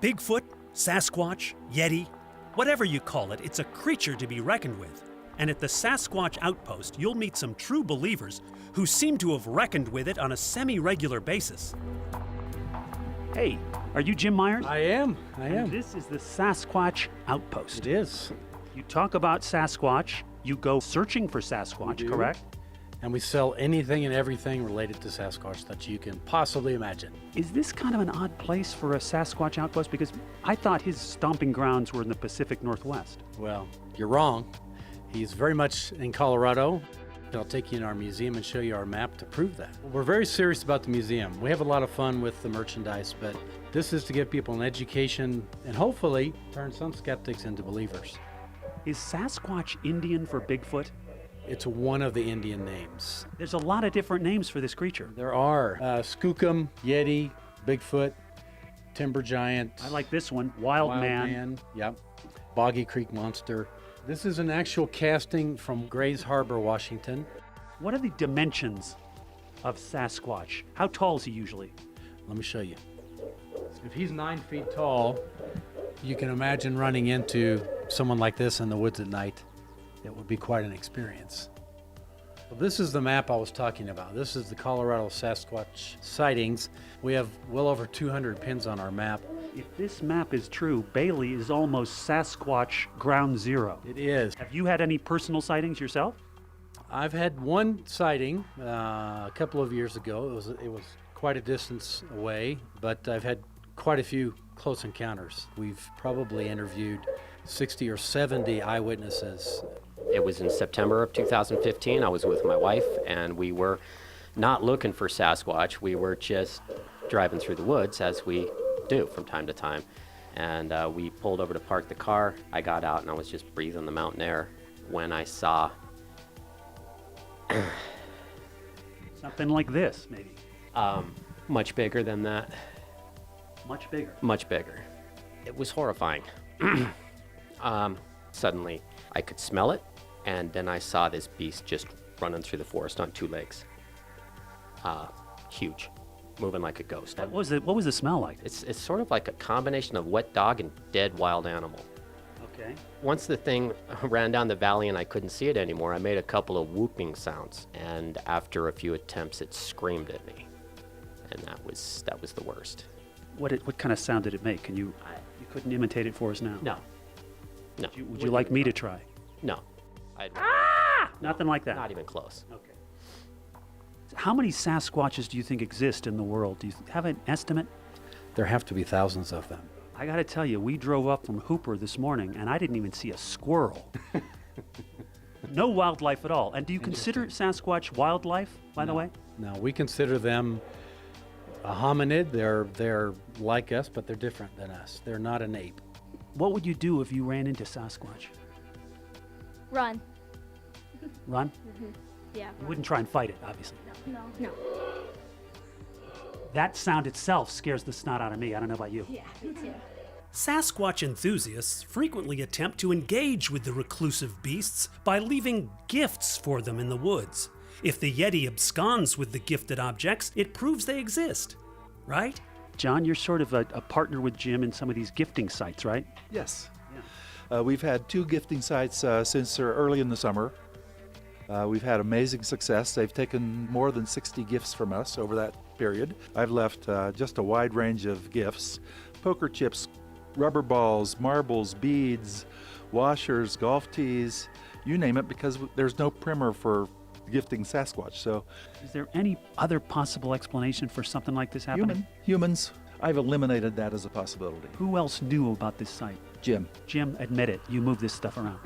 Bigfoot, Sasquatch, Yeti, whatever you call it, it's a creature to be reckoned with. And at the Sasquatch Outpost, you'll meet some true believers who seem to have reckoned with it on a semi-regular basis. Hey, are you Jim Myers? I am. And this is the Sasquatch Outpost. It is. You talk about Sasquatch, you go searching for Sasquatch, correct? And we sell anything and everything related to Sasquatch that you can possibly imagine. Is this kind of an odd place for a Sasquatch outpost? Because I thought his stomping grounds were in the Pacific Northwest. Well, you're wrong. He's very much in Colorado. I'll take you in our museum and show you our map to prove that. We're very serious about the museum. We have a lot of fun with the merchandise, but this is to give people an education and hopefully turn some skeptics into believers. Is Sasquatch Indian for Bigfoot? It's one of the Indian names. There's a lot of different names for this creature. There are Skookum, Yeti, Bigfoot, Timber Giant. I like this one, Wild Man. Yep. Boggy Creek Monster. This is an actual casting from Grays Harbor, Washington. What are the dimensions of Sasquatch? How tall is he usually? Let me show you. If he's 9 feet tall, you can imagine running into someone like this in the woods at night. It would be quite an experience. Well, this is the map I was talking about. This is the Colorado Sasquatch sightings. We have well over 200 pins on our map. If this map is true, Bailey is almost Sasquatch ground zero. It is. Have you had any personal sightings yourself? I've had one sighting a couple of years ago. It was quite a distance away, but I've had quite a few close encounters. We've probably interviewed 60 or 70 eyewitnesses. It was in September of 2015. I was with my wife, and we were not looking for Sasquatch. We were just driving through the woods, as we do from time to time. And we pulled over to park the car. I got out, and I was just breathing the mountain air when I saw something like this, maybe. Much bigger than that. Much bigger? Much bigger. It was horrifying. Suddenly, I could smell it, and then I saw this beast just running through the forest on 2 legs. Huge, moving like a ghost. What was the smell like? It's sort of like a combination of wet dog and dead wild animal. Okay. Once the thing ran down the valley and I couldn't see it anymore, I made a couple of whooping sounds, and after a few attempts, it screamed at me, and that was the worst. What kind of sound did it make? You couldn't imitate it for us now? No. No. Would you like me to try? No. Nothing like that? Not even close. Okay. How many Sasquatches do you think exist in the world? Do you have an estimate? There have to be thousands of them. I got to tell you, we drove up from Hooper this morning, and I didn't even see a squirrel. No wildlife at all. And do you consider Sasquatch wildlife, by the way? No, we consider them a hominid. They're like us, but they're different than us. They're not an ape. What would you do if you ran into Sasquatch? Run. Run? Mm-hmm. Yeah. You wouldn't try and fight it, obviously. No. That sound itself scares the snot out of me. I don't know about you. Yeah, me too. Sasquatch enthusiasts frequently attempt to engage with the reclusive beasts by leaving gifts for them in the woods. If the Yeti absconds with the gifted objects, it proves they exist, right? John, you're sort of a partner with Jim in some of these gifting sites, right? Yes. We've had 2 gifting sites since early in the summer. We've had amazing success. They've taken more than 60 gifts from us over that period. I've left just a wide range of gifts: poker chips, rubber balls, marbles, beads, washers, golf tees, you name it, because there's no primer for gifting Sasquatch. So, is there any other possible explanation for something like this happening? Humans. I've eliminated that as a possibility. Who else knew about this site? Jim. Jim, admit it. You move this stuff around.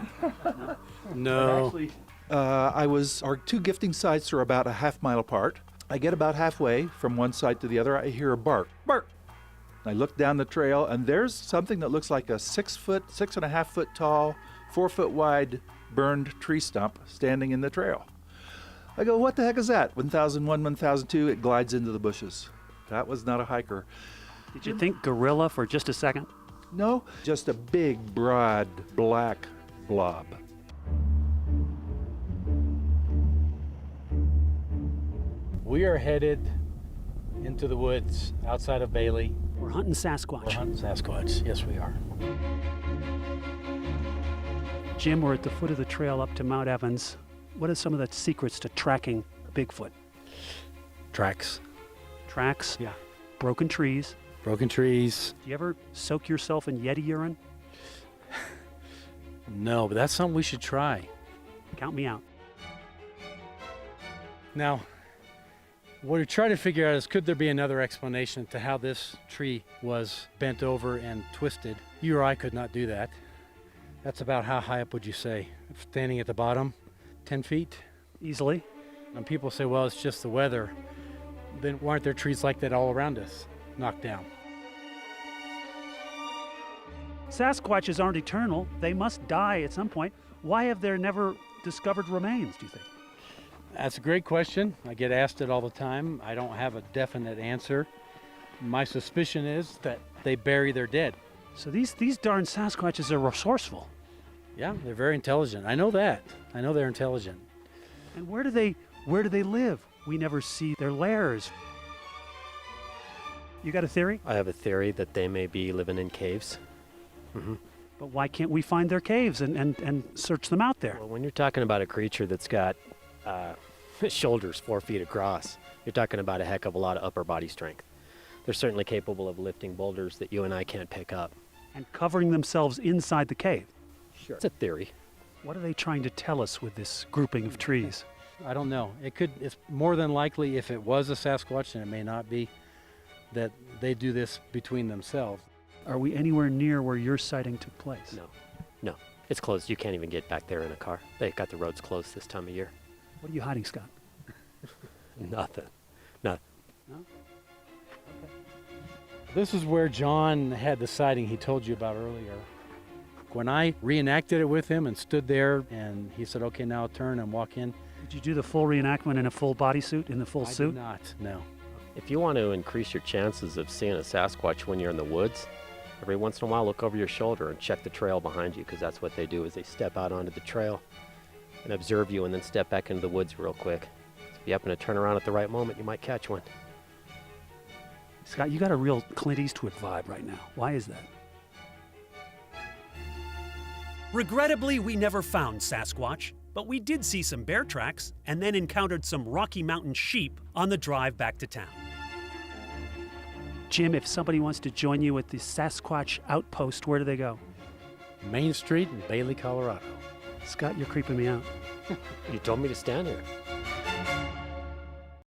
No. Actually, our 2 gifting sites are about a half-mile apart. I get about halfway from one site to the other. I hear a bark. Bark! I look down the trail, and there's something that looks like a 6.5 foot tall, 4 foot wide burned tree stump standing in the trail. I go, what the heck is that? 1001, 1002, it glides into the bushes. That was not a hiker. did you think gorilla for just a second? No, just a big, broad, black blob. We are headed into the woods outside of Bailey. We're hunting Sasquatch. We're hunting Sasquatch. Yes, we are. Jim, we're at the foot of the trail up to Mount Evans. What are some of the secrets to tracking Bigfoot? Tracks. Tracks, Yeah. broken trees. Broken trees. Do you ever soak yourself in Yeti urine? No, but that's something we should try. Count me out. Now, what we're trying to figure out is, could there be another explanation to how this tree was bent over and twisted? You or I could not do that. That's about how high up would you say? Standing at the bottom, 10 feet? Easily. And people say, well, it's just the weather. Then why aren't there trees like that all around us, knocked down? Sasquatches aren't eternal. They must die at some point. Why have there never discovered remains, do you think? That's a great question. I get asked it all the time. I don't have a definite answer. My suspicion is that they bury their dead. So these darn Sasquatches are resourceful. Yeah, they're very intelligent. I know that. I know they're intelligent. And where do they live? We never see their lairs. You got a theory? I have a theory that they may be living in caves. But why can't we find their caves and search them out there? Well, when you're talking about a creature that's got shoulders 4 feet across, you're talking about a heck of a lot of upper body strength. They're certainly capable of lifting boulders that you and I can't pick up. And covering themselves inside the cave. Sure. It's a theory. What are they trying to tell us with this grouping of trees? I don't know. It's more than likely, if it was a Sasquatch, and it may not be, that they do this between themselves. Are we anywhere near where your sighting took place? No. It's closed. You can't even get back there in a car. They got the roads closed this time of year. What are you hiding, Scott? Nothing. No? This is where John had the sighting he told you about earlier. When I reenacted it with him and stood there, and he said, okay, now turn and walk in. Did you do the full reenactment in a full bodysuit, in the full I suit? did not, no. If you want to increase your chances of seeing a Sasquatch when you're in the woods, every once in a while look over your shoulder and check the trail behind you, because that's what they do, is they step out onto the trail and observe you and then step back into the woods real quick. So if you happen to turn around at the right moment, you might catch one. Scott, you got a real Clint Eastwood vibe right now. Why is that? Regrettably, we never found Sasquatch, but we did see some bear tracks and then encountered some Rocky Mountain sheep on the drive back to town. Jim, if somebody wants to join you at the SASQUATCH Outpost, where do they go? Main Street in Bailey, Colorado. Scott, you're creeping me out. You told me to stand here.